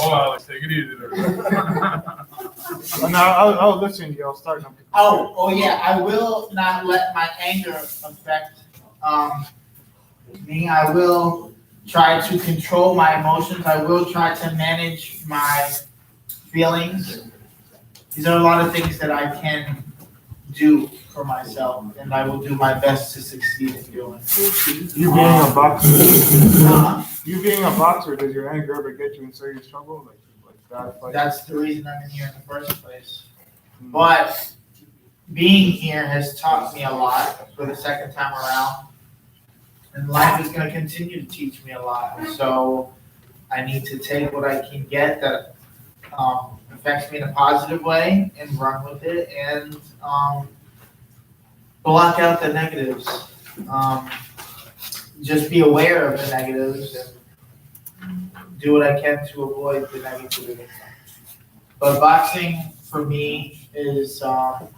Alex, take it easy there. No, I'll listen to y'all start. Oh, yeah, I will not let my anger affect, me. I will try to control my emotions. I will try to manage my feelings. These are a lot of things that I can do for myself, and I will do my best to succeed in doing. You being a boxer, Uh, you being a boxer, does your anger ever get you in serious trouble? Like bad fights? That's the reason I'm in here in the first place. But being here has taught me a lot for the second time around. And life is gonna continue to teach me a lot. So I need to take what I can get that affects me in a positive way and run with it and block out the negatives. Just be aware of the negatives and do what I can to avoid the negativity. But boxing for me is a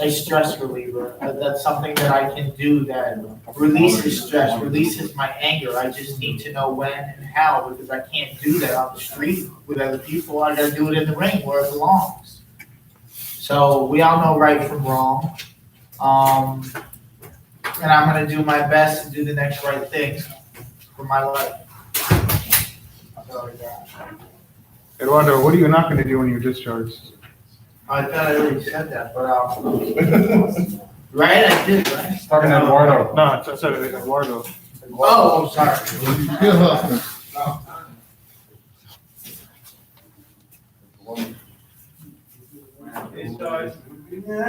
stress reliever. That's something that I can do that releases stress, releases my anger. I just need to know when and how, because I can't do that on the street with other people. I gotta do it in the ring where it belongs. So we all know right from wrong. And I'm gonna do my best to do the next right thing for my life. That's all I got. Eduardo, what are you not going to do when you're discharged? I thought I already said that, but right, I did, right? Talking to Eduardo. No, I said Eduardo. Oh, sorry.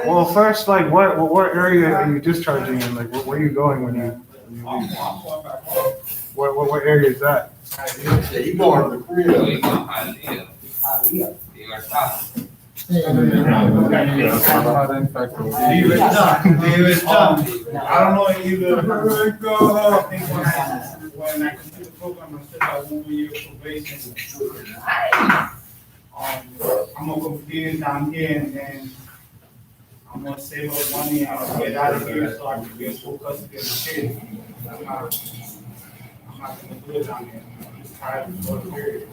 Well, first, like, what area are you discharging in? Like, where are you going when you leave? What area is that? Yeah, you going to the crib. I don't know either. When I complete the program, I still got 1 year probation. I'm gonna complete it down here and then I'm gonna save up money and I'll get out of here so I can be in full custody of the kid. I'm not gonna do it down here. I'm just tired of the period.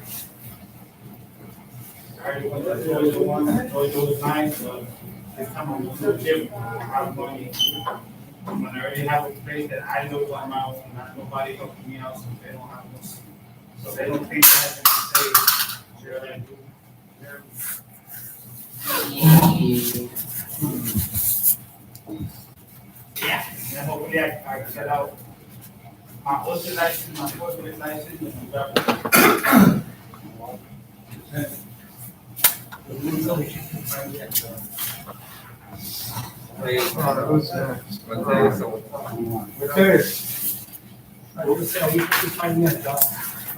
I already went to Georgia once, and Georgia was nice, but this time I'm gonna do it different. I have money. I'm gonna already have a place that I know on my own, not nobody helping me out, so they don't have no, so they don't think they have to say, sure they do. Yeah, and hopefully I can get out my horse license, my horseman license, and my driver's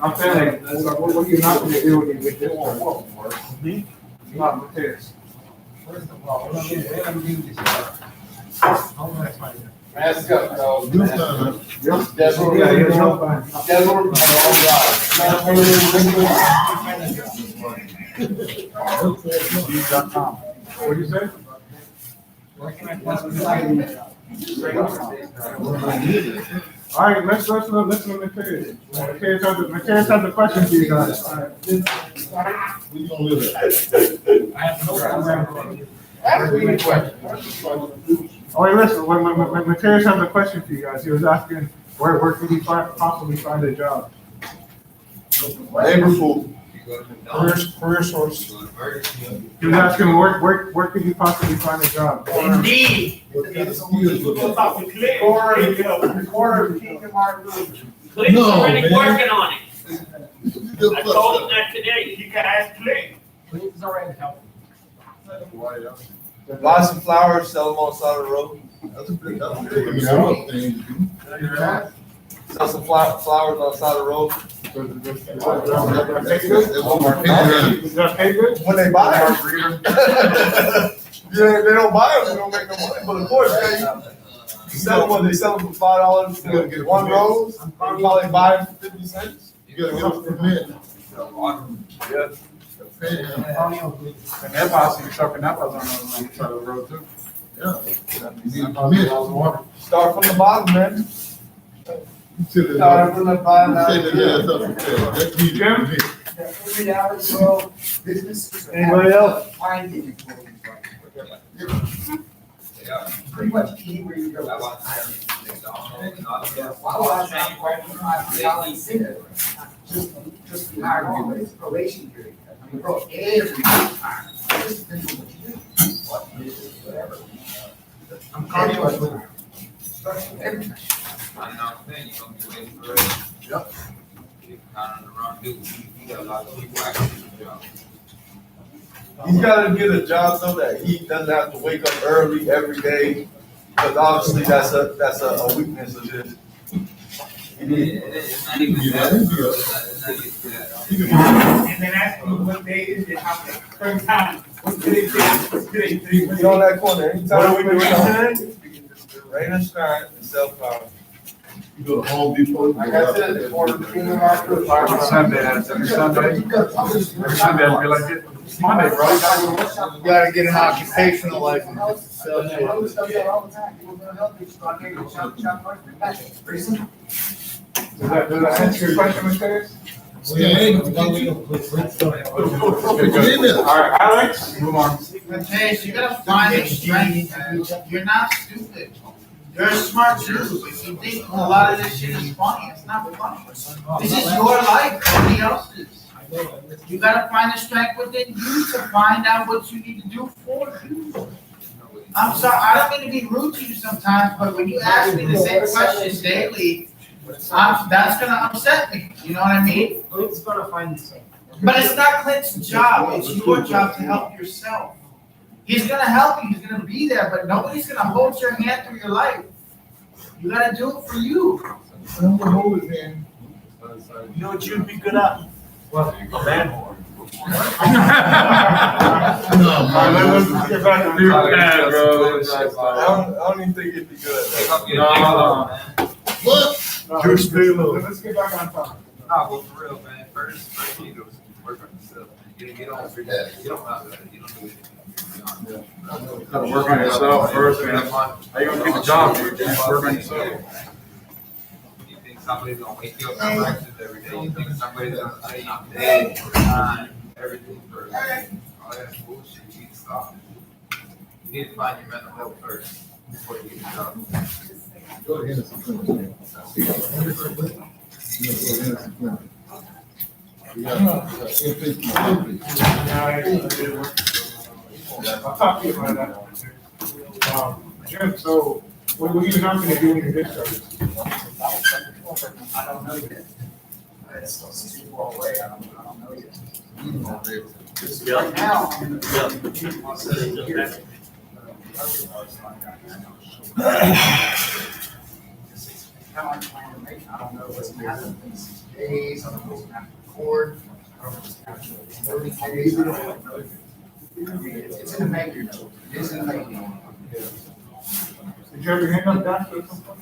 I'm saying, what are you not going to do when you get discharged? No, Mateus. First of all, let me do this. Mask up, dog. What'd you say? All right, let's listen to Mateus. Mateus has a question for you guys. We gonna live I have no problem. Ask me a question. Oh, wait, listen, when Mateus has a question for you guys, he was asking, where could he possibly find a job? Neighborhood. Career source. He was asking, where could you possibly find a job? Indeed. We'll talk to Clay. Corner, King Martin Luther. Clay's No, already man. working on it. I told him that today. You can ask Clay. Buy some flowers, sell them on the side of the road. That's a good thing to do. Sell some flowers on the side of the road. Is that pay good? When they buy them. Yeah, they don't buy them, they don't make no money, but of course, you sell them, they sell them for $5, one rose, you probably buy them for 50 cents. You gotta get a permit. Yeah. And that boss, you talking that was on the side of the road too. Yeah. You need permission. Start from the bottom, man. You sit Start there, from the bottom. you say that ass up and say, that needs Jim? permission. The reality, bro, businesses. Anybody else? Finding employees right now. Pretty much anywhere you go. Why would I not $5 incentive? Just to hire on, but it's probation period. I mean, bro, every time, it just depends on what you do. What you do, whatever. I'm calling you. Starts with everything. I know what I'm saying, you're gonna be waiting for it. Yep. You're kind of on the wrong dude, you got a lot of people actually do the job. He's gotta get a job so that he doesn't have to wake up early every day, because obviously that's a weakness of his. It's not even You that, know, bro. It's not even that. And then ask me what day is it, how many, per time, what today is, what's today? Be on that corner anytime. What are we doing today? Rain and shine and self-power. You go to Home Depot. Like I said, it's more than Sunday, that's every Sunday. Every Sunday, I feel like it. It's Monday, bro. You gotta get an occupational license. Does that answer your question, Mr. Harris? Email. All right, Alex? Move on. Mateus, you gotta find the strength, man. You're not stupid. You're a smart dude. If you think a lot of this shit is funny, it's not funny. This is your life, nobody else's. You gotta find the strength within you to find out what you need to do for you. I'm sorry, I don't mean to be rude to you sometimes, but when you ask me the same questions daily, that's gonna upset me. You know what I mean? It's gonna find the same. But it's not Clint's job, it's your job to help yourself. He's gonna help you, he's gonna be there, but nobody's gonna hold your hand through your life. You gotta do it for you. I'm gonna hold his hand. You know what you'd be good at? What? A man whore. All right, let's get back on Yeah, bro. I don't even think it'd be good at Take that. off your No. take off, man. What? Let's get back on topic. Nah, but for real, man, first you need to work on yourself. You don't have that, you don't do it. Gotta work on yourself first, man. How you gonna get a job, dude? You work on yourself. You think somebody's gonna wake you up for breakfast every day? You think somebody's gonna say day, time, everything for all that bullshit? You need to stop it. You need to find your mental health first before you get a job. Go to Henderson Clinic. You know, go to Henderson Clinic. We got inpatient therapy. I'll talk to you about that. Jim, so what are you not gonna do when you're discharged? I don't know yet. It's still 64 away, I don't know yet. Just right now, I'm kind of like my information. I don't know what's gonna happen in 6 days, I don't know what's gonna happen in court. I don't know what's gonna happen in 30 days, I don't know. I mean, it's in the making, it is in the making. Did you ever hang up that or something?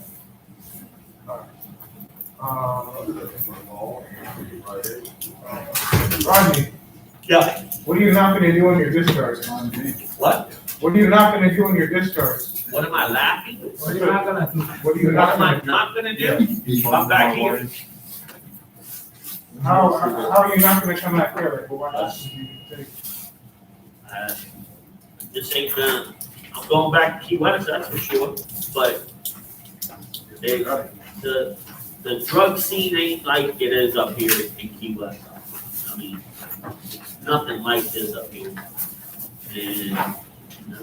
Rodney, Yeah. what are you not gonna do when you're discharged? What? What are you not gonna do when you're discharged? What am I laughing? What are you not gonna do? What are you What not am I gonna do? not gonna do? Come back here. How are you not gonna come back here? Like, what actions do you take? This ain't done. I'm going back to Key West, that's for sure, but the drug scene ain't like it is up here in Key West. I mean, nothing like this up here. And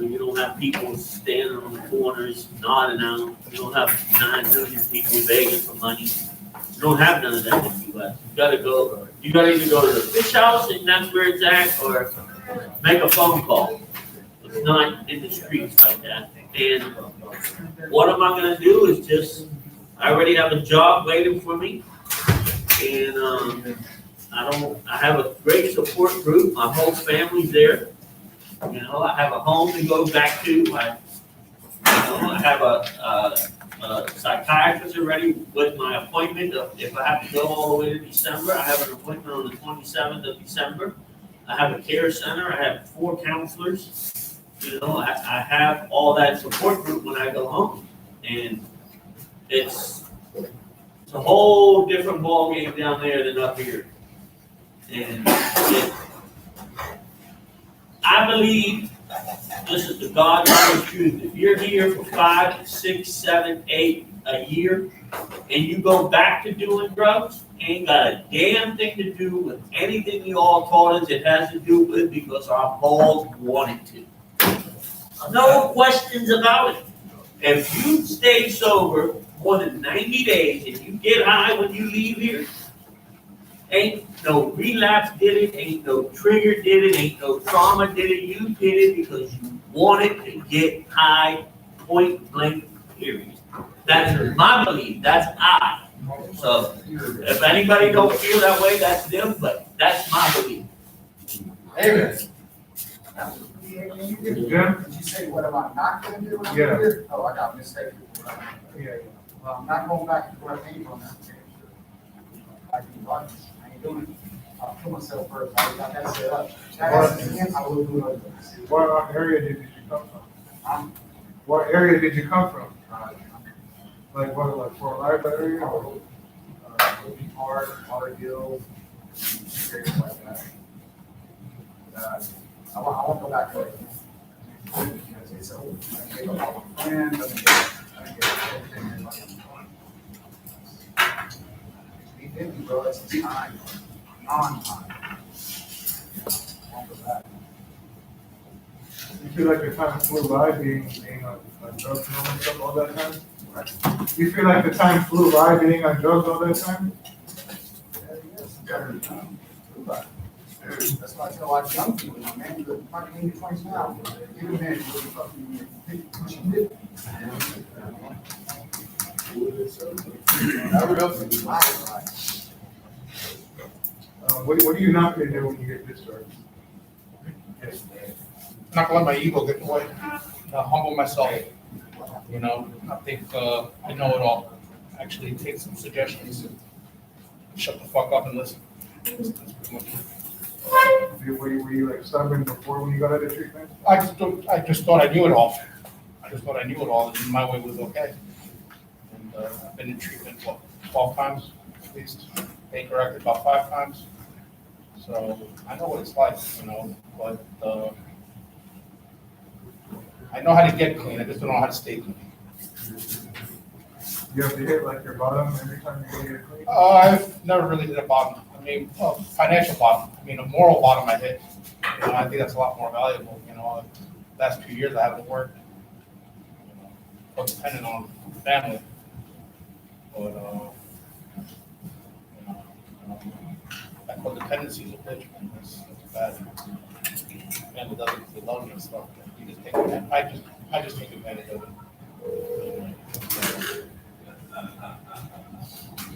you don't have people standing on the corners nodding out. You don't have 9 million people begging for money. You don't have none of that in Key West. You gotta either go to the fish house and that's where it's at, or make a phone call. It's not in the streets like that. And what am I gonna do is just, I already have a job waiting for me. And, I have a great support group. My whole family's there. You know, I have a home to go back to. I have a psychiatrist already with my appointment. If I have to go all the way to December, I have an appointment on the 27th of December. I have a care center. I have 4 counselors. You know, I have all that support group when I go home, and it's a whole different ballgame down there than up here. And I believe, this is the God honest truth, if you're here for 5, 6, 7, 8 a year, and you go back to doing drugs, ain't got a damn thing to do with anything you all taught us. It has to do with because our balls wanted to. No questions about it. If you stay sober more than 90 days and you get high when you leave here, ain't no relapse did it, ain't no trigger did it, ain't no trauma did it. You did it because you wanted to get high, point blank, period. That's my belief. That's I. So if anybody don't feel that way, that's them, but that's my belief. Amen. Jim? Did you say, what am I not gonna do when I'm Yeah. here? Oh, I got mistaken. Yeah. Well, I'm not going back to where I came from. I ain't doing it. I'll kill myself first. I got that set up. If that happens again, I will do it. What area did you come from? I'm, What area did you come from? Like what, like Fort Lauderdale area or? hard, Hargill, areas like that. I won't go back there. Because it's old. I gave up all my friends, I gave up everything. Be 50, bro, it's time, non-time. Won't go back. You feel like the time flew by being on drugs and all that stuff all that time? You feel like the time flew by being on drugs all that time? That's why I tell a lot of young people, man, you're fucking in your 20s now, give a man really fucking pushing it. Never else in your life. What are you not gonna do when you get discharged? Not gonna let my ego get in the way. Humble myself. You know, I think I know it all. Actually, take some suggestions and shut the fuck up and listen. That's pretty much it. Were you like stubborn before when you got out of treatment? I just thought I knew it all. I just thought I knew it all, and my way was okay. And I've been in treatment, 12 times at least. Been corrected about 5 times. So I know what it's like, you know, but I know how to get clean. I just don't know how to stay clean. You have to hit like your bottom every time you get clean? I've never really hit a bottom. I mean, financial bottom. I mean, a moral bottom I hit. You know, I think that's a lot more valuable. You know, the last 2 years I haven't worked. I'm dependent on family. But, you know, that codependency is a bitch, man. That's bad. Family doesn't really love me and stuff. You just take advantage. I just take advantage of it.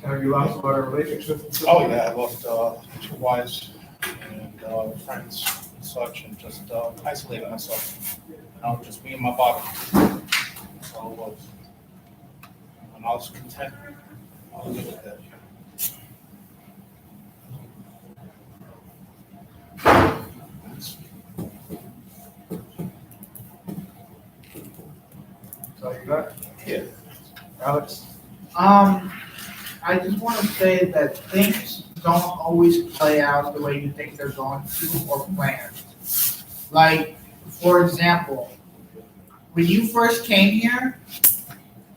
Have you lost a lot of relationships and stuff? Oh, yeah, I lost 2 wives and friends and such, and just isolated myself. You know, just me and my body. That's all it was. And I was content. I was good with that. That's all you got? Yeah. Alex? I just want to say that things don't always play out the way you think they're going to or planned. Like, for example, when you first came here,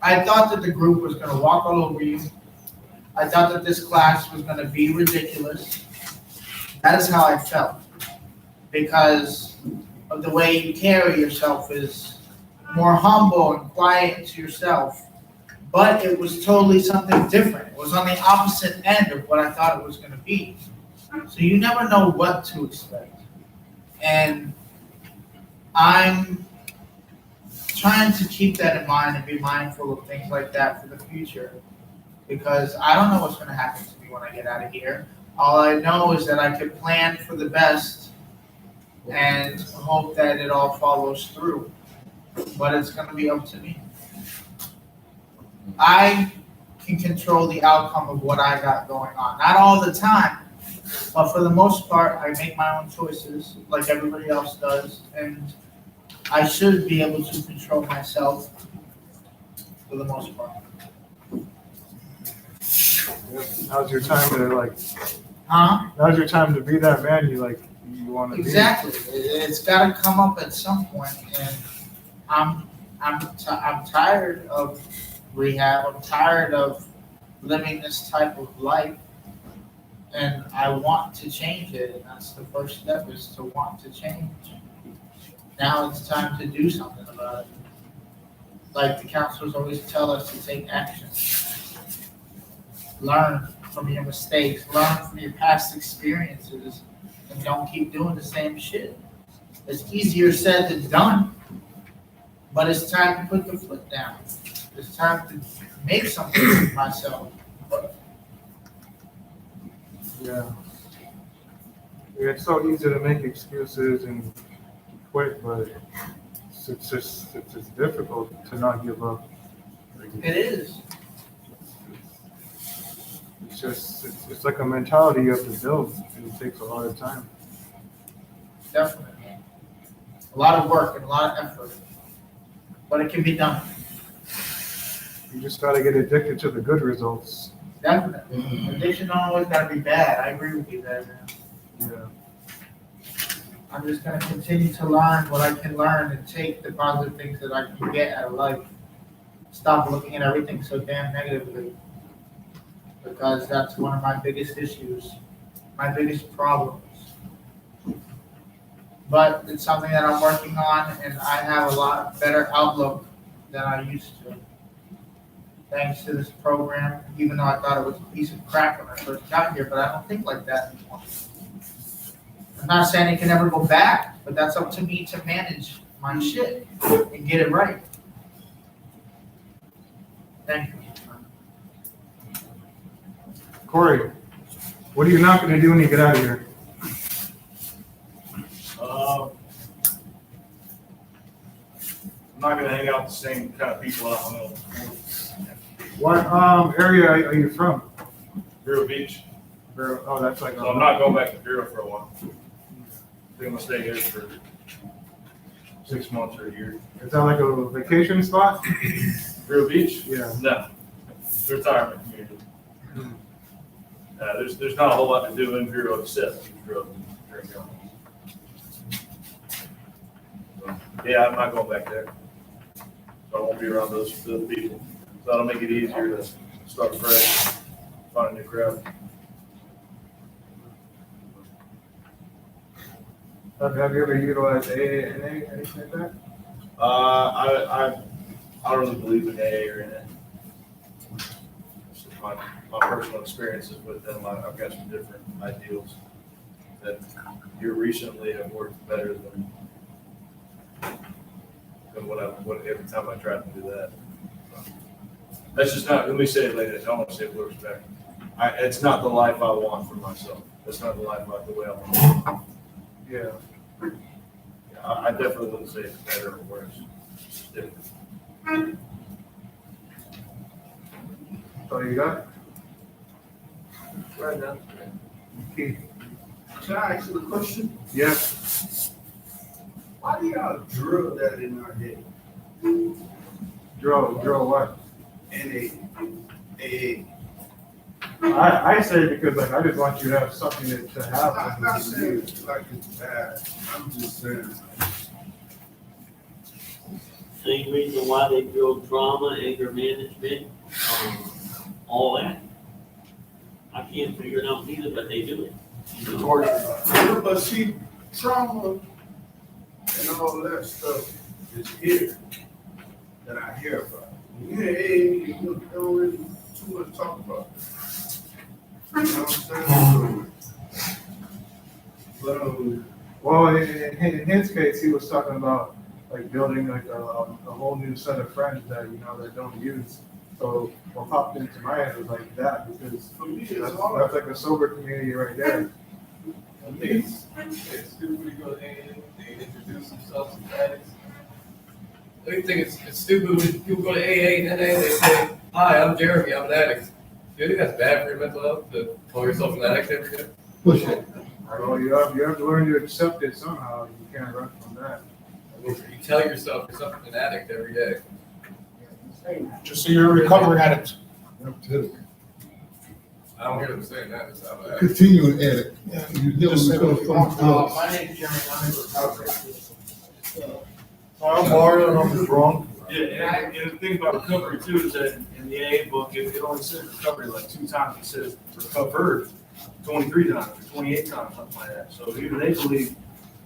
I thought that the group was going to walk all over you. I thought that this class was going to be ridiculous. That is how I felt. Because of the way you carry yourself is more humble and quiet to yourself. But it was totally something different. It was on the opposite end of what I thought it was going to be. So you never know what to expect. And I'm trying to keep that in mind and be mindful of things like that for the future. Because I don't know what's going to happen to me when I get out of here. All I know is that I can plan for the best and hope that it all follows through. But it's going to be up to me. I can control the outcome of what I got going on. Not all the time, but for the most part, I make my own choices like everybody else does. And I should be able to control myself for the most part. Now's your time to like, Huh? now's your time to be that man you want to be. Exactly. It's gotta come up at some point, and I'm tired of rehab. I'm tired of living this type of life, and I want to change it. And that's the first step, is to want to change. Now it's time to do something about it. Like the counselors always tell us to take action. Learn from your mistakes, learn from your past experiences, and don't keep doing the same shit. It's easier said than done, but it's time to put the foot down. It's time to make something of myself. Yeah. It's so easy to make excuses and quit, but it's just difficult to not give up. It is. It's like a mentality you have to build, and it takes a lot of time. Definitely. A lot of work and a lot of effort, but it can be done. You just gotta get addicted to the good results. Definitely. Addiction don't always gotta be bad. I agree with you there, man. Yeah. I'm just gonna continue to learn what I can learn and take the positive things that I can get out of life. Stop looking at everything so damn negatively, because that's one of my biggest issues, my biggest problems. But it's something that I'm working on, and I have a lot better outlook than I used to. Thanks to this program, even though I thought it was a piece of crap when I first got here, but I don't think like that anymore. I'm not saying it can never go back, but that's up to me to manage my shit and get it right. Thank you. Corey, what are you not gonna do when you get out of here? I'm not gonna hang out with the same kind of people I don't know. What area are you from? Vero Beach, Oh, that's like. so I'm not going back to Vero for a while. I think I'm gonna stay here for 6 months or a year. Is that like a vacation spot? Vero Beach? Yeah. No, it's a retirement community. There's not a whole lot to do in Vero except drink alcohol. So, yeah, I'm not going back there. So I won't be around those people. So that'll make it easier to start fresh, find a new crowd. Have you ever utilized AA, NA, anything like that? I don't really believe in AA or NA. It's just my personal experiences with them. I've got some different ideals that here recently have worked better than what every time I tried to do that. That's just not, let me say it like this, I don't want to say it with respect. It's not the life I want for myself. That's not the life the way I want. Yeah. I definitely wouldn't say it's better or worse. It's just different. So you got? Right now. Keith? Can I ask you a question? Yes. Why do y'all drill that in our head? Drill what? AA. I say because like I just want you to have something to have. I'm not saying it's like it's bad. I'm just saying. Same reason why they build trauma, anger management, all that. I can't figure it out either, but they do it. You know? But see, trauma and all that stuff is here that I hear about. When you're AA, you don't really too much talk about it. You know what I'm saying? But Well, in his case, he was talking about like building like a whole new set of friends that that don't use. So what popped into my head was like that because for me, that's it's hard. like a sober community right there. At least it's stupid to go to AA, they introduce themselves as addicts. I think it's stupid when people go to AA and NA, they say, "Hi, I'm Jeremy, I'm an addict." Do you think that's bad for your mental health to call yourself an addict every day? Push it. Well, you have to learn to accept it somehow. You can't run from that. You tell yourself you're something an addict every day. Just so you're a recovering addict. I don't hear them saying that. It's not bad. Continuing edit. You never Just say recover what you from want. drugs. My name's Jeremy, I'm a recovery. I'm Mario, and I'm just wrong. Yeah, and the thing about recovery too is that in the AA book, it only says recovery like 2 times. It says recovered 23 times or 28 times, something like that. So even they believe,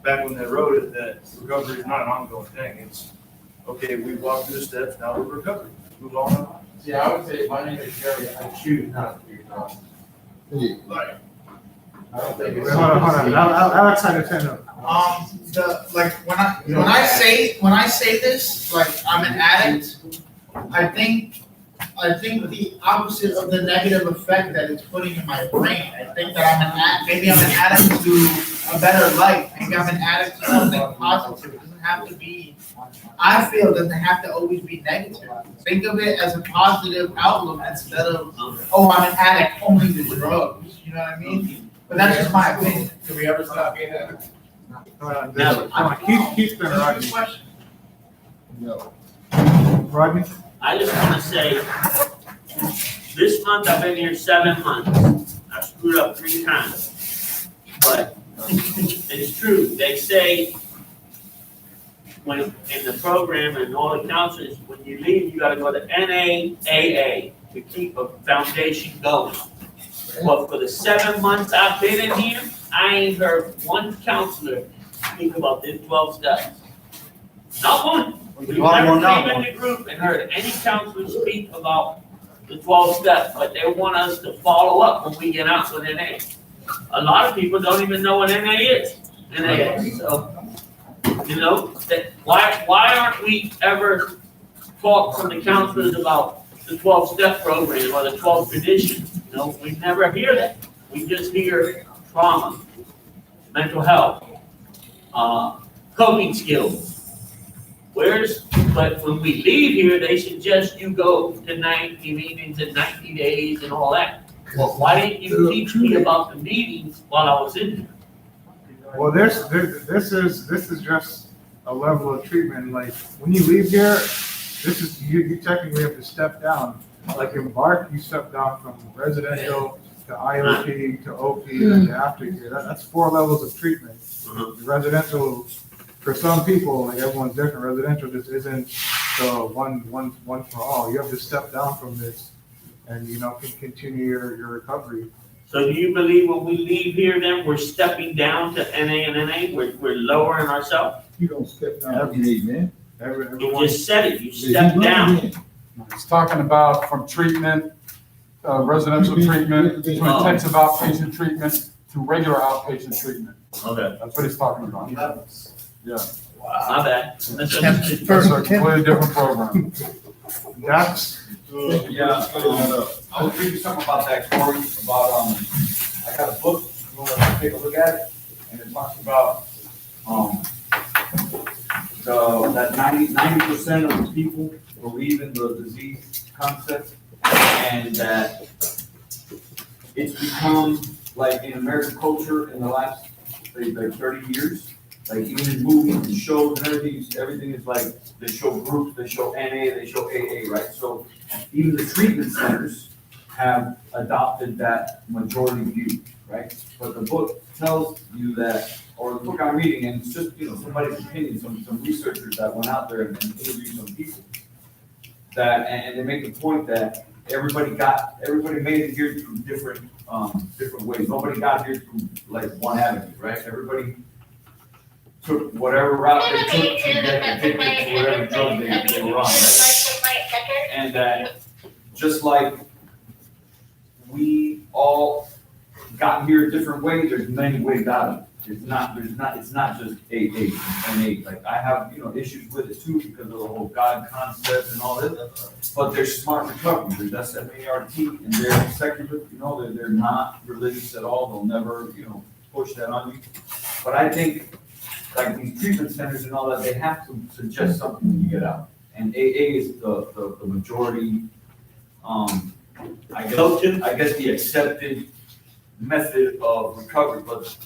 back when they wrote it, that recovery is not an ongoing thing. It's, okay, we walked through the steps, now we're recovered. Move on. Yeah, I would say, my name is Jerry, I choose not to be wrong. Hey, I don't think Wait, it's. hold on. Alex had his hand up. When I say this, like I'm an addict, I think the opposite of the negative effect that it's putting in my brain. I think that maybe I'm an addict to a better life. Maybe I'm an addict to something positive. It doesn't have to be. I feel it doesn't have to always be negative. Think of it as a positive outlook instead of, oh, I'm an addict only to drugs. You know what I mean? But that's just my opinion. Can we ever stop being addicts? Never. Come on, Keith's been Rodney. no. Rodney? I just wanna say, this month I've been here 7 months. I've screwed up 3 times. But it's true, they say, when, in the program and all the counselors, when you leave, you gotta go to NAAA to keep a foundation going. But for the 7 months I've been in here, I ain't heard one counselor speak about this 12 steps. Not one. We've never came in the group and heard any counselor speak about the 12 steps, but they want us to follow up when we get out with NA. A lot of people don't even know what NA is. So, you know, why aren't we ever taught from the counselors about the 12-step program or the 12 traditions? You know, we never hear that. We just hear trauma, mental health, coping skills. But when we leave here, they suggest you go to 90 meetings in 90 days and all that. Well, why didn't you teach me about the meetings while I was in here? Well, this is just a level of treatment. Like when you leave here, this is you technically have to step down. Like in BARC, you step down from residential to IOP to OP and to aftercare. That's 4 levels of treatment. Residential, for some people, like everyone's different. Residential just isn't the one for all. You have to step down from this, and can continue your recovery. So do you believe when we leave here, then we're stepping down to NA and NA? We're lowering ourselves? You don't step down every day, man. You Everyone, just said it. You stepped down. It's talking about from treatment, residential treatment, to intensive outpatient treatment, to regular outpatient treatment. Okay. That's what he's talking about. Yeah. My bad. That's a completely different program. that's Yeah, I was reading something about that, Corey, about, I got a book, you wanna take a look at it? And it talks about, that 90% of the people believe in the disease concept, and that it's become, like, in American culture in the last, like 30 years, like even in movies and shows and everything is like, they show groups, they show NA, they show AA, right? So even the treatment centers have adopted that majority view, right? But the book tells you that, or the book I'm reading, and it's just, somebody's opinion, some researchers that went out there and interviewed some people, that, and they make the point that everybody made it here through different ways. Nobody got here through like one avenue, right? Everybody took whatever route they took to get addicted to whatever drug they were on, right? And that just like we all got here a different way, there's many ways out of it. It's not just AA, NA. Like I have, issues with it too because of the whole God concept and all this. But there's smart recovery. There's SMART and they're secular, they're not religious at all. They'll never, push that on you. But I think like these treatment centers and all that, they have to suggest something when you get out. And AA is the majority, I guess the accepted method of recovery. But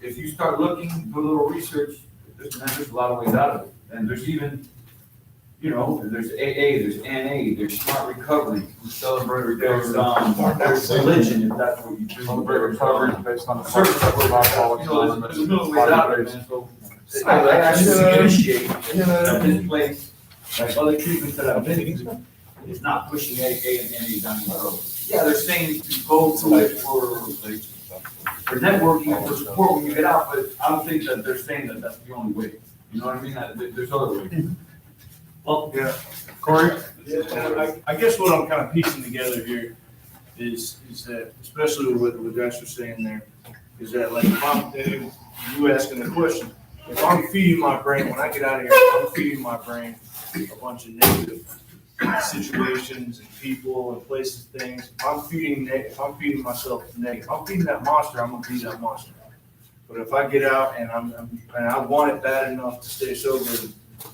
if you start looking, do a little research, there's a lot of ways out of it. And there's even, you know, there's AA, there's NA, there's smart recovery. We celebrate, there's religion, if that's what you do. Celebrate recovery based on the Service, concept of Alcoholics there's Anonymous. a middle way out of it, man, so. I actually appreciate that this place, like other treatments that I've been to, is not pushing AA and NA down the road. Yeah, they're saying to go to it for networking, for support when you get out, but I don't think that they're saying that that's the only way. You know what I mean? There's other ways. Well, Yeah. Corey? Yeah, and I guess what I'm kind of piecing together here is that, especially with what Josh was saying there, is that like, you asking the question, if I'm feeding my brain, when I get out of here, I'm feeding my brain a bunch of negative situations and people and places, things. If I'm feeding myself negative, if I'm feeding that monster, I'm gonna be that monster. But if I get out and and I want it bad enough to stay sober,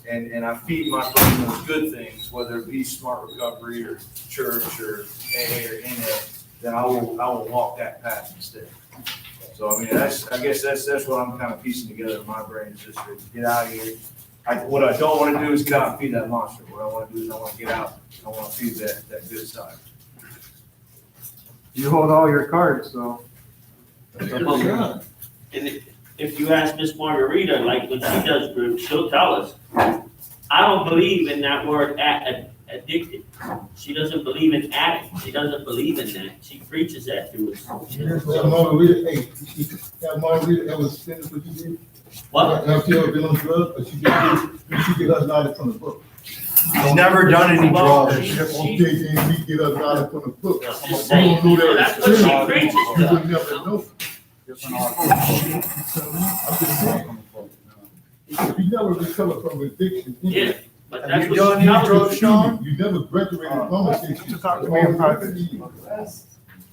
and I feed my brain those good things, whether it be smart recovery or church or AA or NA, then I will walk that path instead. So I mean, I guess that's what I'm kind of piecing together in my brain, is just to get out of here. What I don't want to do is get out and feed that monster. What I want to do is I want to get out, I want to feed that good side. You hold all your cards, so. and if you ask Miss Margarita, like when she does groups, she'll tell us, I don't believe in that word addicted. She doesn't believe in addict. She doesn't believe in that. She preaches that to us. Have Margarita ever finished what you did? What? Have she ever been on drugs, but she get us knowledge from the book? She's never done any drugs. Okay, then we get us knowledge from the book. Just saying, You don't know that's what she that. preaches You to. would never know. I'm just saying. If you never recover from addiction, Yeah, but Have that's you what done she any tells us. drugs, Sean? you never graduated from addiction. Just talk to me in private.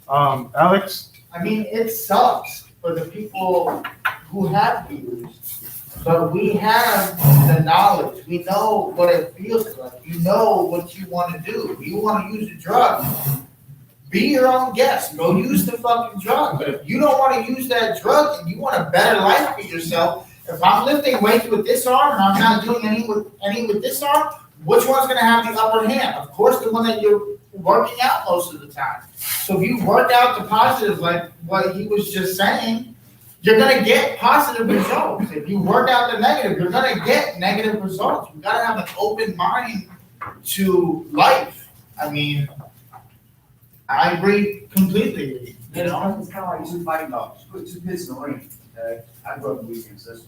Alex? I mean, it sucks for the people who have used, but we have the knowledge. We know what it feels like. You know what you want to do. You want to use a drug. Be your own guest. Go use the fucking drug. But if you don't want to use that drug and you want a better life for yourself, if I'm lifting weights with this arm and I'm not doing any with this arm, which one's gonna have the upper hand? Of course, the one that you're working out most of the time. So if you work out the positive, like what he was just saying, you're gonna get positive results. If you work out the negative, you're gonna get negative results. You gotta have an open mind to life. I mean, I agree completely. You know, it's kind of like two fighting dogs, put two kids in the ring, okay? I grew up in the weekend system.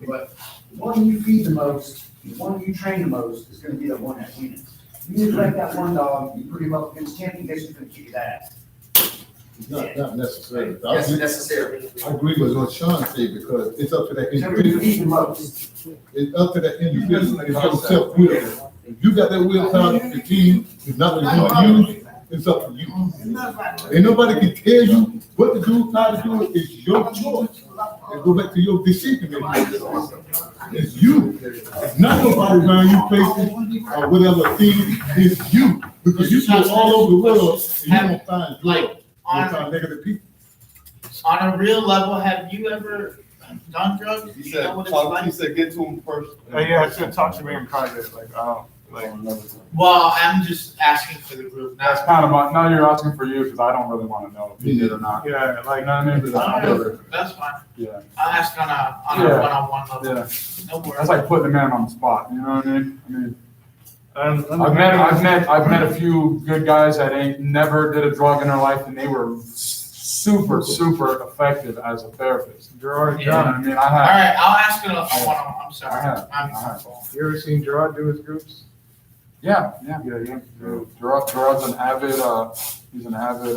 But the one you feed the most, the one you train the most is gonna be the one that wins. You neglect that one dog, you put him up against champion, guess who's gonna kick his ass? Not necessarily. That's necessary. I agree with what Sean said, because it's up to that So who you individual. feed the most? It's up to that individual, it's your self-will. If you got that willpower, the team is not what you want to use, it's up to you. And nobody can tell you what to do, how to do it, it's your choice. And go back to your decision making. It's you. It's not nobody around you places or whatever thing, it's you. Because you go all over the world and you don't find Like, drugs, you don't find negative people. On a real level, have you ever done drugs? He Do you said, know what it's like? get to him first. Yeah, I said talk to me in private, like, Well, I'm just asking for the group, That's not. kind of now you're asking for you, because I don't really want to know if you did or not. yeah, like, You know what I mean? I don't know. That's fine. Yeah, I'll ask on a Yeah. one-on-one level. yeah. No worries. That's like putting a man on the spot, you know what I mean? I mean, I'm I've met a few good guys that ain't never did a drug in their life, and they were super effective as a therapist. Gerard You know what John. I mean? All I have. right, I'll ask on a one-on-one, I'm sorry. I have. I'm You ever seen Gerard do his groups? Yeah. Gerard's an avid, he's an avid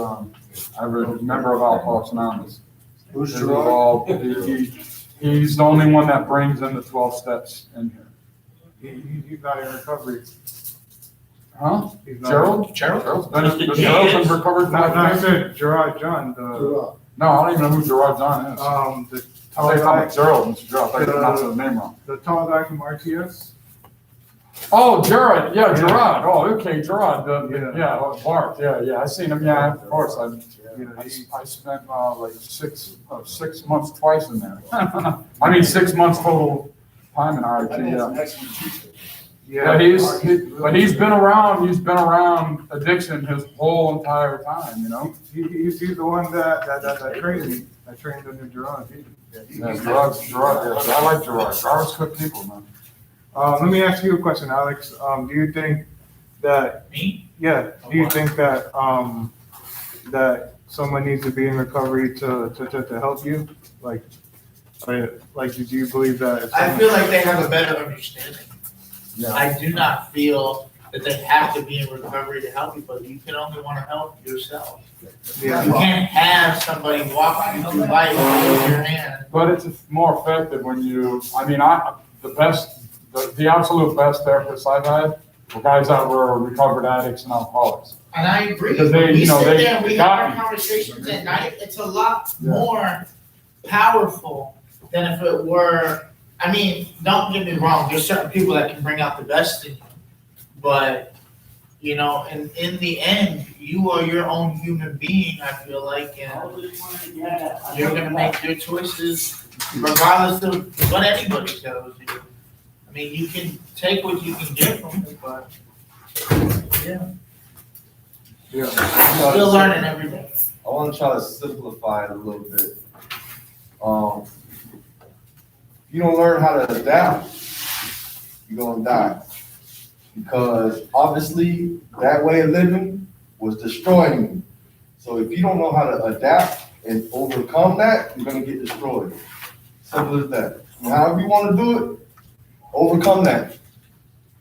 member of Alcoholics Anonymous. Who's He's the only one that brings in the 12 steps in here. He's not in recovery. Huh? He's not- Gerald? Mr. Gerald's James. been recovered No, for I like said Gerard John, the, Gerard. No, I don't even know who Gerard John is. the I thought tall you guy, Gerald, Mr. Gerald. I thought you pronounced his name wrong. the tall guy from RTS. Oh, Gerard, yeah, Gerard, oh, okay, Gerard, Bart, yeah, I seen him, yeah, of course, I spent, like 6 months twice in there. I mean, 6 months total time in RIT, yeah. Yeah, but he's been around addiction his whole entire time, you know? He's the one that trained me. I trained under Gerard. Yeah, Gerard, yeah, I like Gerard. Gerard's good people, man. Let me ask you a question, Alex. Do you think that? Me? Yeah. Do you think that that someone needs to be in recovery to help you? Like, do you believe that? I feel like they have a better understanding. Yeah. I do not feel that they have to be in recovery to help you, but you can only want to help yourself. Yeah. You can't have somebody walk you through life with your hand. But it's more effective when the absolute best therapists I've had were guys that were recovered addicts and alcoholics. And I agree. Because they, we you know, sit they there and we got have me. our conversations at night. It's a lot Yeah. more powerful than if it were. I mean, don't get me wrong. There's certain people that can bring out the best in you, but you know, and in the end, you are your own human being. I feel like, and you're gonna make your choices regardless of what anybody tells you. I mean, you can take what you can get from it, but yeah, Yeah. still learning every day. I want to try to simplify it a little bit. You don't learn how to adapt, you're gonna die. Because obviously that way of living was destroying you. So if you don't know how to adapt and overcome that, you're gonna get destroyed. Simple as that. And however you want to do it, overcome that.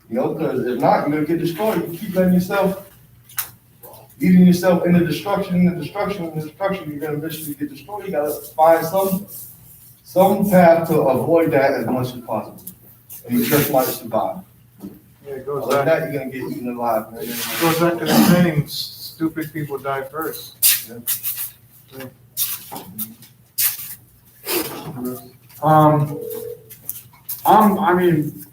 You know, because if not, you're gonna get destroyed. You keep letting yourself, leading yourself into destruction, you're gonna eventually get destroyed. You gotta find some path to avoid that as much as possible. And you just might survive. Yeah, it goes Like back. that, you're gonna get eaten alive, man. Goes back to the saying, stupid people die first. I mean,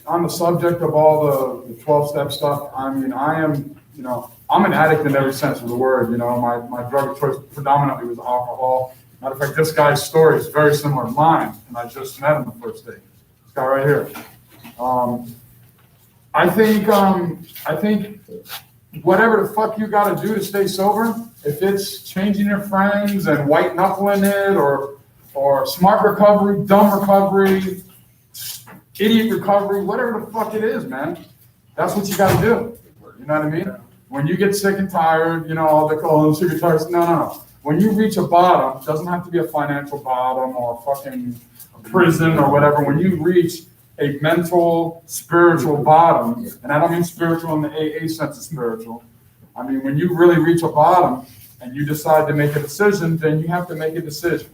on the subject of all the 12-step stuff, I mean, I am, you know, I'm an addict in every sense of the word, you know, my drug of choice predominantly was alcohol. Matter of fact, this guy's story is very similar to mine, and I just met him the first day. This guy right here. I think whatever the fuck you gotta do to stay sober, if it's changing your friends and white knuckling it, or smart recovery, dumb recovery, idiot recovery, whatever the fuck it is, man, that's what you gotta do. You know what I mean? When you get sick and tired, you know, all the sick and tired, no. When you reach a bottom, it doesn't have to be a financial bottom or fucking prison or whatever. When you reach a mental, spiritual bottom, and I don't mean spiritual in the AA sense of spiritual. I mean, when you really reach a bottom and you decide to make a decision, then you have to make a decision.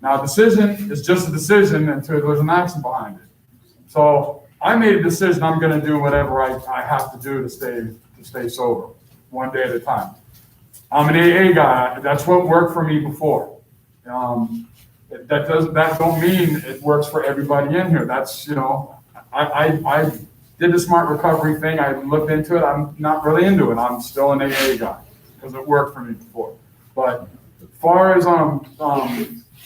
Now, a decision is just a decision until there's an action behind it. So I made a decision. I'm going to do whatever I have to do to stay sober, one day at a time. I'm an AA guy. That's what worked for me before. That don't mean it works for everybody in here. That's, you know, I did the smart recovery thing. I looked into it. I'm not really into it. I'm still an AA guy because it worked for me before. But as far as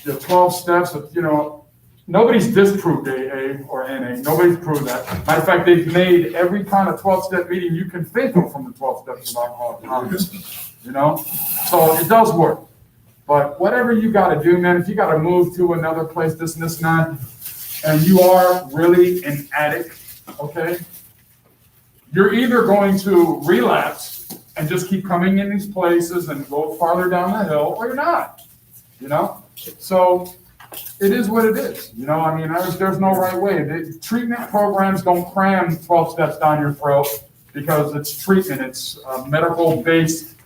the 12 steps, you know, nobody's disproved AA or NA. Nobody's proved that. Matter of fact, they've made every kind of 12-step meeting you can think of from the 12 steps of Alcoholics Anonymous. You know, so it does work. But whatever you got to do, man, if you got to move to another place, this and this and that, and you are really an addict, okay, you're either going to relapse and just keep coming in these places and go farther down the hill, or you're not, you know? So it is what it is, you know? I mean, there's no right way. The treatment programs don't cram 12 steps down your throat because it's treatment. It's medical-based,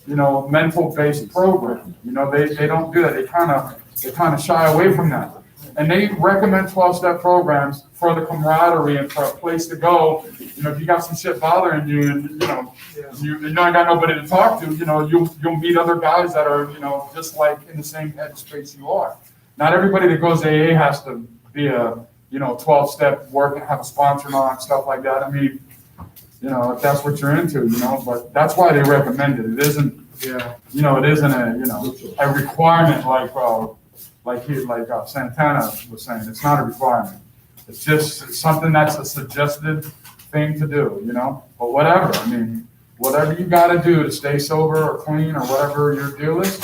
you know, mental-based program. You know, they don't do that. They kind of shy away from that. And they recommend 12-step programs for the camaraderie and for a place to go. You know, if you got some shit bothering you and, you know, you ain't got nobody to talk to, you know, you'll meet other guys that are, you know, just like in the same headspace you are. Not everybody that goes to AA has to be a 12-step work and have a sponsor and all that stuff like that. I mean, if that's what you're into, but that's why they recommend it. It isn't, Yeah. it isn't a requirement like Santana was saying. It's not a requirement. It's just something that's a suggested thing to do, but whatever. I mean, whatever you gotta do to stay sober or clean or whatever your deal is,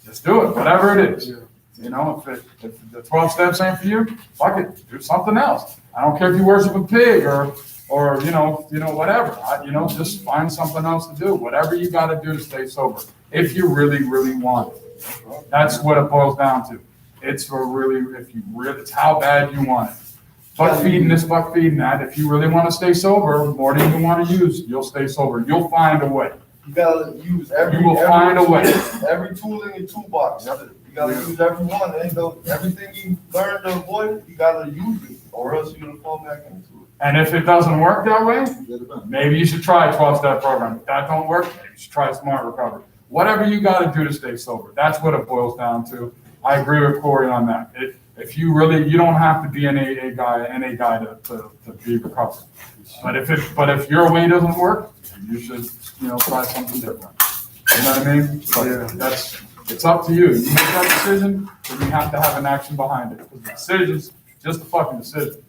just do it, whatever it is. If the 12 steps ain't for you, fuck it, do something else. I don't care if you worship a pig or whatever. Just find something else to do. Whatever you got to do to stay sober, if you really, really want it. That's what it boils down to. It's it's how bad you want it. Buck feeding this, buck feeding that. If you really want to stay sober, more than you want to use, you'll stay sober. You'll find a way. You gotta use You will find a way. every tool in your toolbox. You gotta use every one. Everything you learn to avoid, you gotta use it, or else you're gonna fall back into it. And if it doesn't work that way, maybe you should try a 12-step program. If that don't work, maybe you should try Smart Recovery. Whatever you got to do to stay sober. That's what it boils down to. I agree with Corey on that. If you don't have to be an NA guy to be recovered. But if your way doesn't work, you should try something different. You know what I mean? But it's up to you. You make that decision, then you have to have an action behind it. Because the decision's just a fucking decision.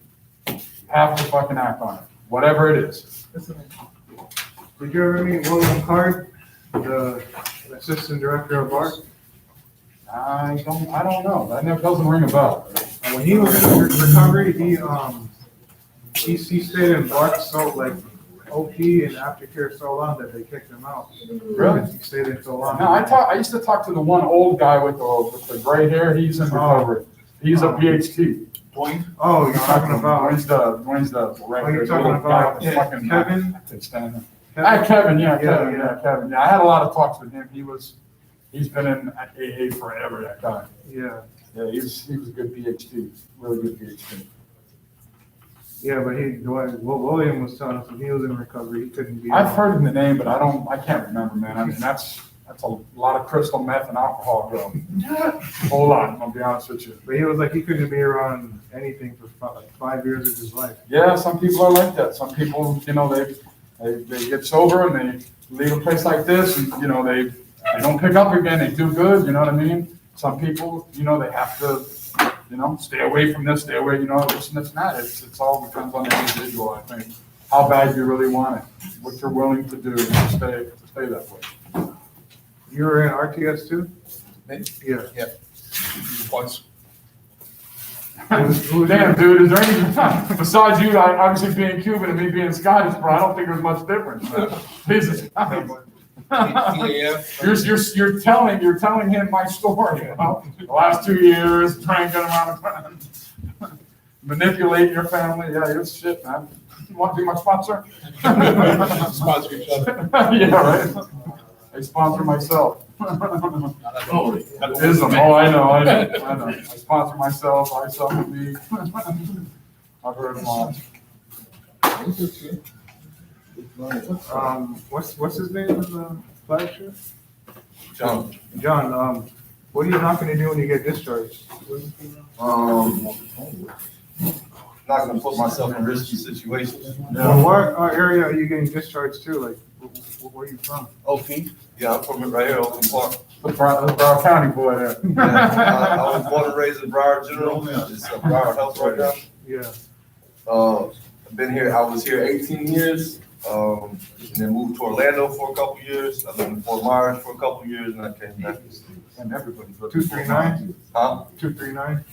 You have to fucking act on it, whatever it is. Did you ever meet William Card, the assistant director of art? I don't know. That doesn't ring a bell. When he was in recovery, he stayed in Bark OP and aftercare so long that they kicked him out. Really? He stayed in so long. No, I used to talk to the one old guy with the gray hair. He's in recovery. He's a PhD. Oh, you're talking about. When's the Oh, you're talking about Kevin? Kevin, Kevin. Yeah, I had a lot of talks with him. He's been in AA forever, that guy. Yeah. Yeah, he was a good PhD, really good PhD. Yeah, but William was telling us when he was in recovery, he couldn't be. I've heard the name, but I can't remember, man. I mean, that's a lot of crystal meth and alcohol, bro. A whole lot, I'll be honest with you. But he was like, he couldn't be around anything for 5 years of his life. Yeah, some people are like that. Some people, they get sober and they leave a place like this and, they don't pick up again. They do good, you know what I mean? Some people, they have to, stay away from this, stay away, this and this and that. It's all depends on the individual, I think. How bad you really want it, what you're willing to do to stay that way. You were in RTS too? Me? Yeah. Once. Damn, dude, is there any, besides you, obviously being Cuban and me being Scottish, bro, I don't think there's much difference. Jesus Christ. You're telling him my story, the last 2 years, drank an amount of time, manipulate your family, yeah, it's shit, man. You want to be my sponsor? Sponsor each other. Yeah, right. I sponsor myself. Ism. Oh, I know. I sponsor myself. I sell me. I've heard them all. What's his name in the flagship? John. John, what are you not gonna do when you get discharged? Not gonna put myself in risky situations. Well, what area are you getting discharged to? Like, where are you from? OP? Yeah, I'm from right here, Oakland Park. The Broward County boy there. I was born and raised in Broward General. It's Broward Health right now. Yeah. I've been here, I was here 18 years, and then moved to Orlando for a couple years. I lived in Fort Myers for a couple years, and I came back. And everybody. 239? Huh? 239?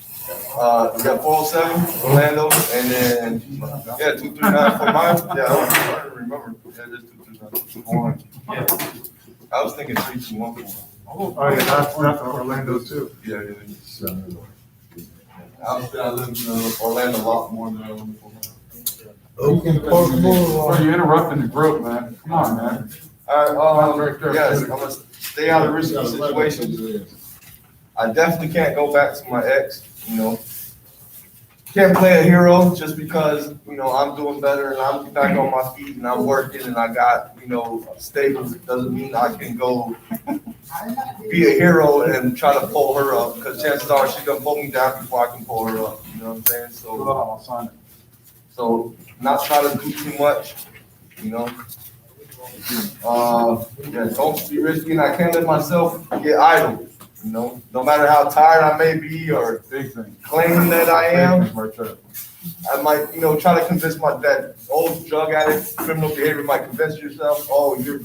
Yeah, 407, Orlando, and then, 239 Fort Myers. Yeah, I don't remember. Yeah, it is 239. Yeah. I was thinking 3214. Oh, yeah, that's Orlando too. Yeah. I lived in Orlando a lot more than I lived in Fort Myers. Bro, you're interrupting the group, man. Come on, man. All right, yes, I'm gonna stay out of risky situations. I definitely can't go back to my ex, Can't play a hero just because, I'm doing better and I'm back on my feet and I'm working and I got, stable. Doesn't mean I can go be a hero and try to pull her up, because chances are she's gonna pull me down before I can pull her up. know what I'm saying? Go So, ahead, I'll sign it. so not try to do too much, you know? Yeah, don't be risky, and I can't let myself get idle, you know? No matter how tired I may be or Big thing. claim that I am, Big thing right there. I might, you know, try to convince that old drug addict, criminal behavior might convince yourself, oh, you're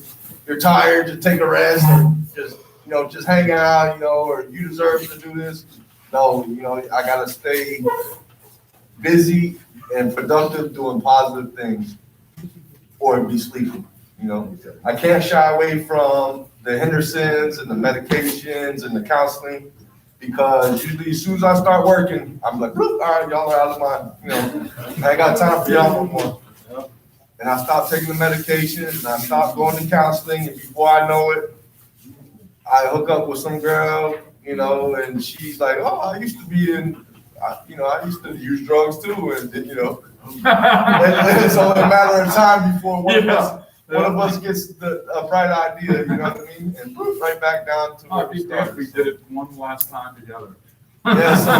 tired, just take a rest, or just, you know, just hang out, you know, or you deserve to do this. No, you know, I gotta stay busy and productive doing positive things or be sleeping, you know. I can't shy away from the Hendersons and the medications and the counseling, because usually as soon as I start working, I'm like, all right, y'all are out of my, you know, I ain't got time for y'all no more. And I stopped taking the medication, and I stopped going to counseling, and before I know it, I hook up with some girl, you know, and she's like, oh, I used to be in, you know, I used to use drugs too, and you know, and it's only a matter of time before one of us gets a bright idea, you know what I mean? And right back down to where we started. We did it one last time together. Yeah, so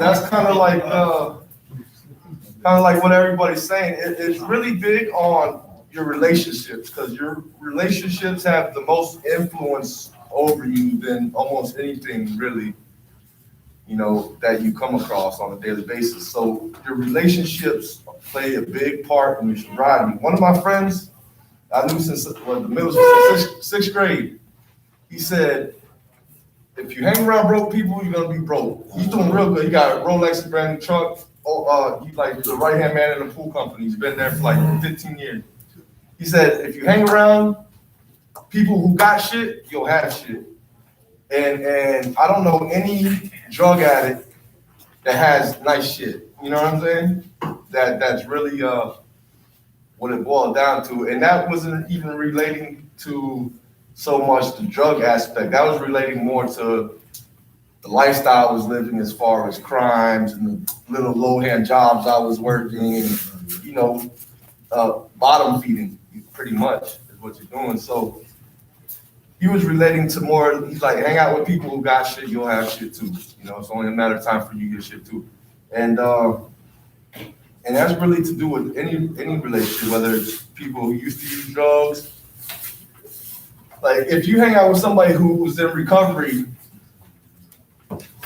that's kind of like what everybody's saying. It's really big on your relationships, because your relationships have the most influence over you than almost anything really, you know, that you come across on a daily basis. So your relationships play a big part in your sobriety. One of my friends I knew since the middle school, sixth grade, he said, if you hang around broke people, you're gonna be broke. He's doing real good. He got a Rolex, brand new truck. He's like the right-hand man in the pool company. He's been there for like 15 years. He said, if you hang around people who got shit, you'll have shit. And I don't know any drug addict that has nice shit. You know what I'm saying? That's really what it boiled down to. And that wasn't even relating to so much the drug aspect. That was relating more to the lifestyle I was living, as far as crimes and the little low-hand jobs I was working, and, you know, bottom feeding, pretty much is what you're doing. So he was relating to more, he's like, hang out with people who got shit, you'll have shit too. You know, it's only a matter of time for you to get shit too. And that's really to do with any relationship, whether it's people who used to use drugs. Like, if you hang out with somebody who was in recovery,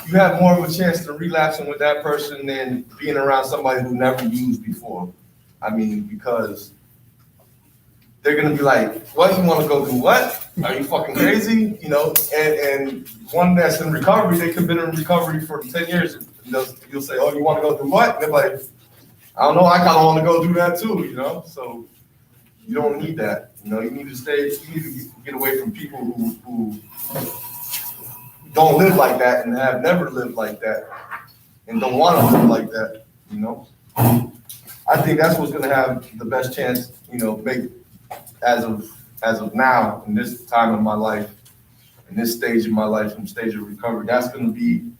you have more of a chance to relapsing with that person than being around somebody who never used before. I mean, because they're gonna be like, what, you wanna go do what? Are you fucking crazy? You know, and one that's in recovery, they could have been in recovery for 10 years. You'll say, oh, you wanna go do what? And they're like, I don't know, I kinda wanna go do that too, you know? So you don't need that. You know, you need to get away from people who don't live like that and have never lived like that and don't want to live like that, you know? I think that's what's gonna have the best chance, you know, make as of now, in this time of my life, in this stage of my life, from stage of recovery, that's gonna be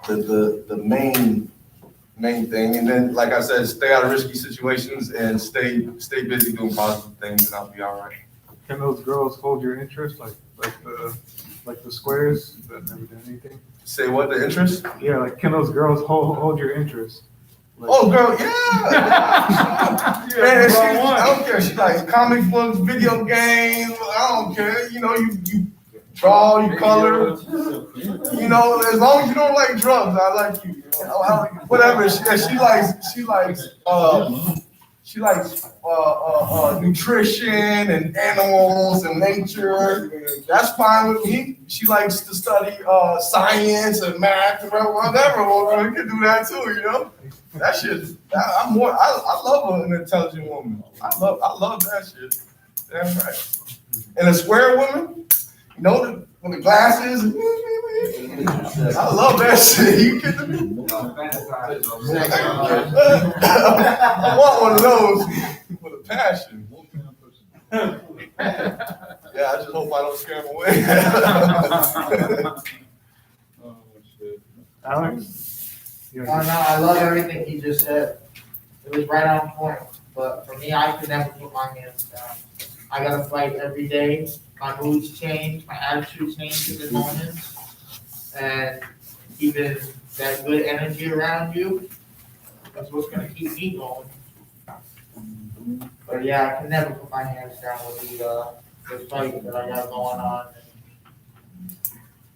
the main thing. And then, like I said, stay out of risky situations and stay busy doing positive things, and I'll be all right. Can those girls hold your interest, like the squares that never did anything? Say what, the interest? Yeah, like, can those girls hold your interest? Like, Oh, girl, yeah. Man, I don't care. She likes comic books, video games. I don't care. You know, you draw, you color. You know, as long as you don't like drugs, I like you. You know, whatever. She likes nutrition and animals and nature. That's fine with me. She likes to study science and math and whatever. Well, we can do that too, you know. That shit. I love an intelligent woman. I love that shit. Damn right. And a square woman, you know, with the glasses. I love that shit. You kidding me? I want one of those with a passion. Yeah, I just hope I don't scare them away. Oh, shit. Alex? No, I love everything he just said. It was right on point. But for me, I could never put my hands down. I gotta fight every day. My moods change, my attitude changes in moments. And keeping that good energy around you, that's what's gonna keep me going. But yeah, I can never put my hands down with the fight that I got going on.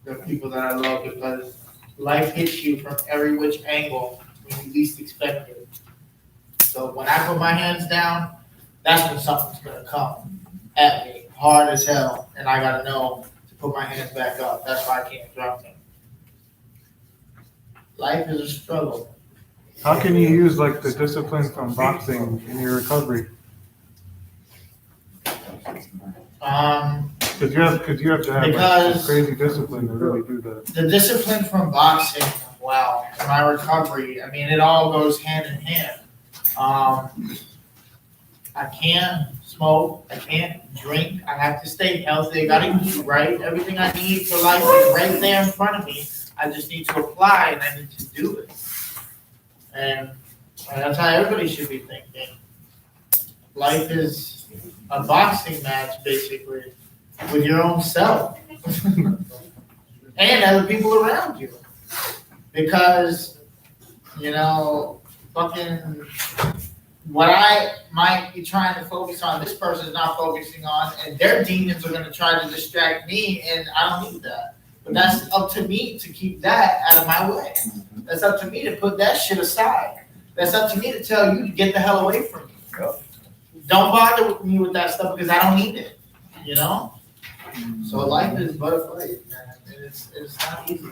The people that I love, because life hits you from every which angle when you least expect it. So when I put my hands down, that's when something's gonna come at me hard as hell, and I gotta know to put my hands back up. That's why I can't drop them. Life is a struggle. How can you use like the discipline from boxing in your recovery? Cause you have to have like, Because- some crazy discipline to really do that. The discipline from boxing, wow, and my recovery, I mean, it all goes hand in hand. I can't smoke, I can't drink, I have to stay healthy, I gotta eat right, everything I need for life is right there in front of me. I just need to apply and I need to do it. And that's how everybody should be thinking. Life is a boxing match, basically, with your own self. And other people around you. Because, you know, fucking what I might be trying to focus on, this person's not focusing on, and their demons are gonna try to distract me, and I don't need that. But that's up to me to keep that out of my way. That's up to me to put that shit aside. That's up to me to tell you to get the hell away from me. Don't bother with me with that stuff because I don't need it, you know? So life is but a fight, man. It's not easy.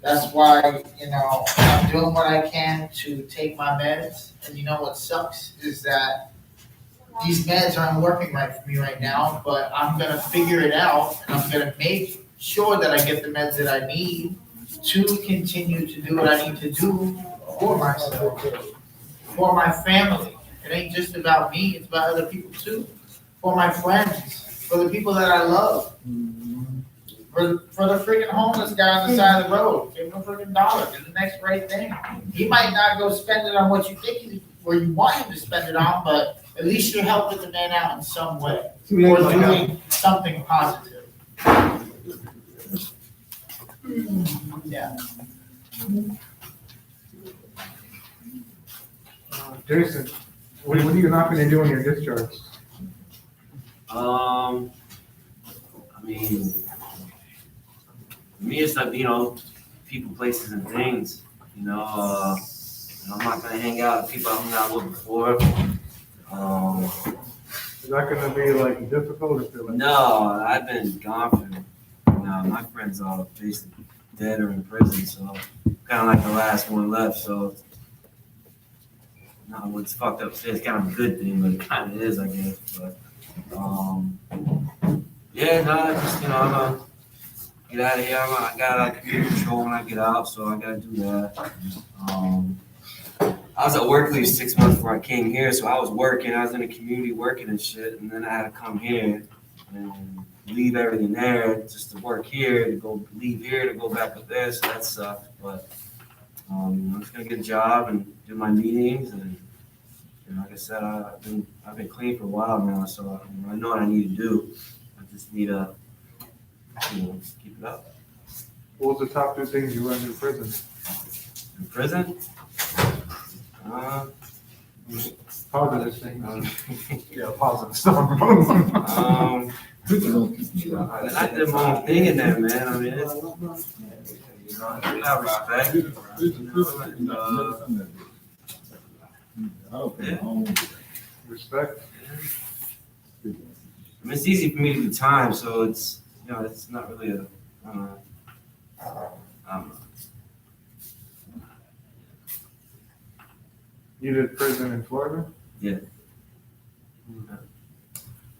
That's why, you know, I'm doing what I can to take my meds. And you know what sucks is that these meds aren't working right for me right now, but I'm gonna figure it out and I'm gonna make sure that I get the meds that I need to continue to do what I need to do for myself, for my family. It ain't just about me, it's about other people too. For my friends, for the people that I love. For the freaking homeless guy on the side of the road, give him a freaking dollar, do the next right thing. He might not go spend it on what you think where you want him to spend it on, but at least you're helping the man out in some way. Or doing something positive. Yeah. Jason, what are you not gonna do when you're discharged? I mean, for me, it's like, you know, people, places, and things. You know, I'm not gonna hang out with people I hung out with before. Is that gonna be like difficult or feel like? No, I've been gone for, my friends are basically dead or in prison, so kind of like the last one left. So, no, what's fucked up is kind of a good thing, but it kind of is, I guess. But, yeah, no, just, you know, I'm gonna get out of here. I got like computer control when I get out, so I gotta do that. I was at work at least 6 months before I came here, so I was working. I was in the community working and shit, and then I had to come here and leave everything there just to work here, to go leave here, to go back up there. So that sucked. But I'm just gonna get a job and do my meetings, and you know, like I said, I've been clean for a while now, so I know what I need to do. I just need to, you know, just keep it up. What was the top 2 things you learned in prison? In prison? Positive things. Yeah, positive stuff. I did my own thing in there, man. I mean, it's, you know, I have respect. Respect. I mean, it's easy for me to do time, so it's, you know, it's not really a, I don't know. You did prison in Florida? Yeah.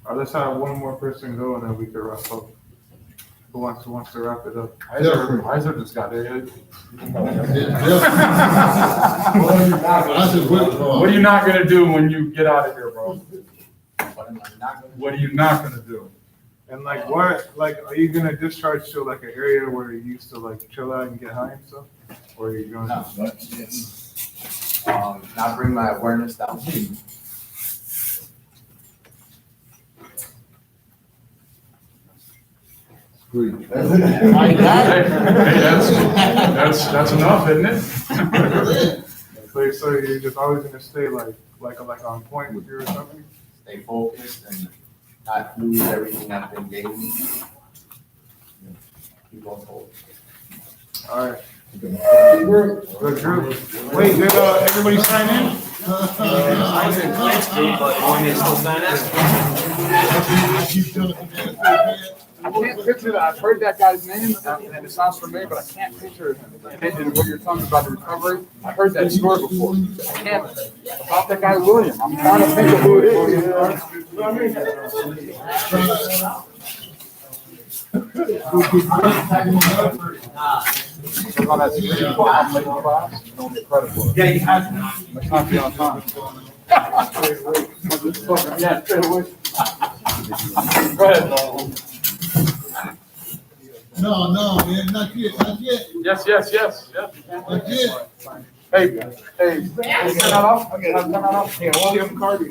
All right, let's have one more person go and then we can wrap up. Who wants to wrap it up? Heiser just got it. What are you not gonna do when you get out of here, bro? What are you not gonna do? And like what, like, are you gonna discharge to like an area where you used to like chill out and get high and stuff? Or are you going to? Not bring my awareness down. Free. Hey, that's enough, isn't it? So you're just always gonna stay like on point with your something? Stay focused and not lose everything I've been gaining. Keep on focused. All right. Good group. Wait, did everybody sign in? I can't picture that. I've heard that guy's name, and it sounds familiar, but I can't picture him. And what you're talking about the recovery, I heard that story before. I can't, about that guy William. I'm trying to think of who it is. So on that street, I'm late in class, you don't get credit for it. Yeah, you have. I can't be on time. Yeah, straight away. Go ahead, Nolan. No, man, not yet. Yes. Not yet. Hey, turn that off? Turn that off? Yeah, all the other cards.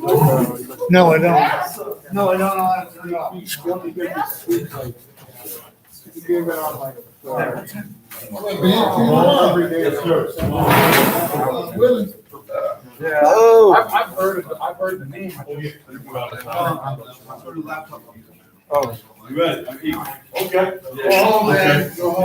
No, I don't. No, I don't know how to turn it off. You gave it on like. Every day is yours. Willie. Yeah. Oh. I've heard the name. Oh. You ready? Okay. Oh, man, go home.